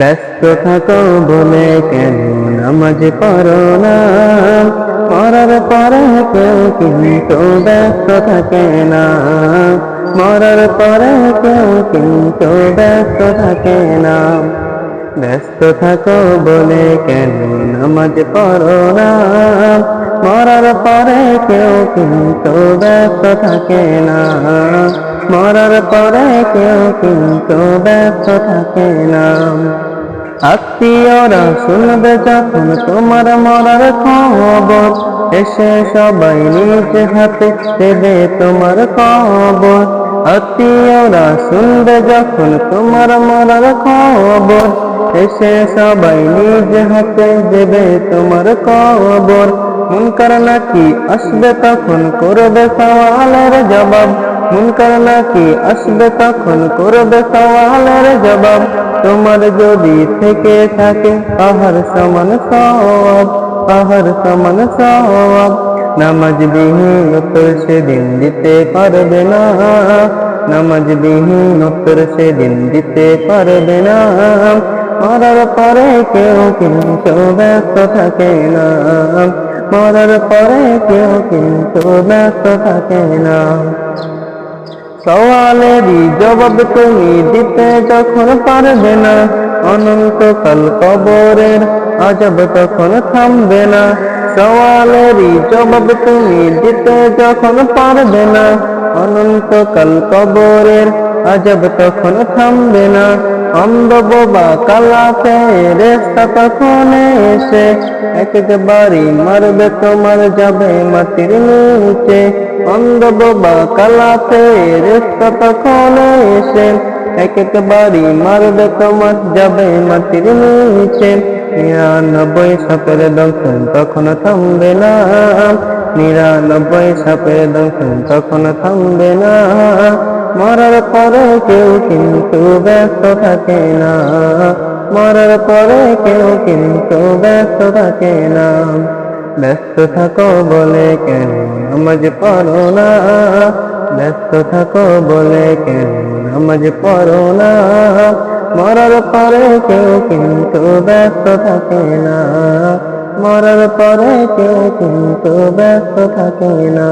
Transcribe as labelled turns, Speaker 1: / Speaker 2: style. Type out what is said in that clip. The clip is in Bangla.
Speaker 1: ব্যস্ত থাকো বলে কেন নামাজ পড়ো না? মরার পরে কেউ কিন্তু ব্যস্ত থাকে না। মরার পরে কেউ কিন্তু ব্যস্ত থাকে না। ব্যস্ত থাকো বলে কেন নামাজ পড়ো না? মরার পরে কেউ কিন্তু ব্যস্ত থাকে না। মরার পরে কেউ কিন্তু ব্যস্ত থাকে না। আত্মীয়রা শুনবে যখন তোমার মরার খবর, এসে সবাই নিজ হাতে দেবে তোমার কবর। আত্মীয়রা শুনবে যখন তোমার মরার খবর, এসে সবাই নিজ হাতে দেবে তোমার কবর। মুনকার নাকি আসবে তখন করবে সওয়ালের জবাব। মুনকার নাকি আসবে তখন করবে সওয়ালের জবাব। তোমার যদি থেকে থাকে পাহাড় সমান সওয়াব, পাহাড় সমান সওয়াব। নামাজ বিহীন উত্তর সেদিন দিতে পারবে না। নামাজ বিহীন উত্তর সেদিন দিতে পারবে না। মরার পরে কেউ কিন্তু ব্যস্ত থাকে না। মরার পরে কেউ কিন্তু ব্যস্ত থাকে না। সওয়ালেরই জবাব তুমি দিতে যখন পারবে না, অনন্তকাল কবরের আযাব তখন থামবে না। সওয়ালেরই জবাব তুমি দিতে যখন পারবে না, অনন্তকাল কবরের আযাব তখন থামবে না। অন্ধ বোবা কালা ফেরেশতা তখন এসে একবারই মারবে তোমার, যাবে মাটির নিচে। অন্ধ বোবা কালা ফেরেশতা তখন এসে একবারই মারবে তোমার, যাবে মাটির নিচে। ৯৯ সাপের দংশন তখন থামবে না। ৯৯ সাপের দংশন তখন থামবে না। মরার পরে কেউ কিন্তু ব্যস্ত থাকে না। মরার পরে কেউ কিন্তু ব্যস্ত থাকে না। ব্যস্ত থাকো বলে কেন নামাজ পড়ো না? ব্যস্ত থাকো বলে কেন নামাজ পড়ো না? মরার পরে কেউ কিন্তু ব্যস্ত থাকে না। মরার পরে কেউ কিন্তু ব্যস্ত থাকে না।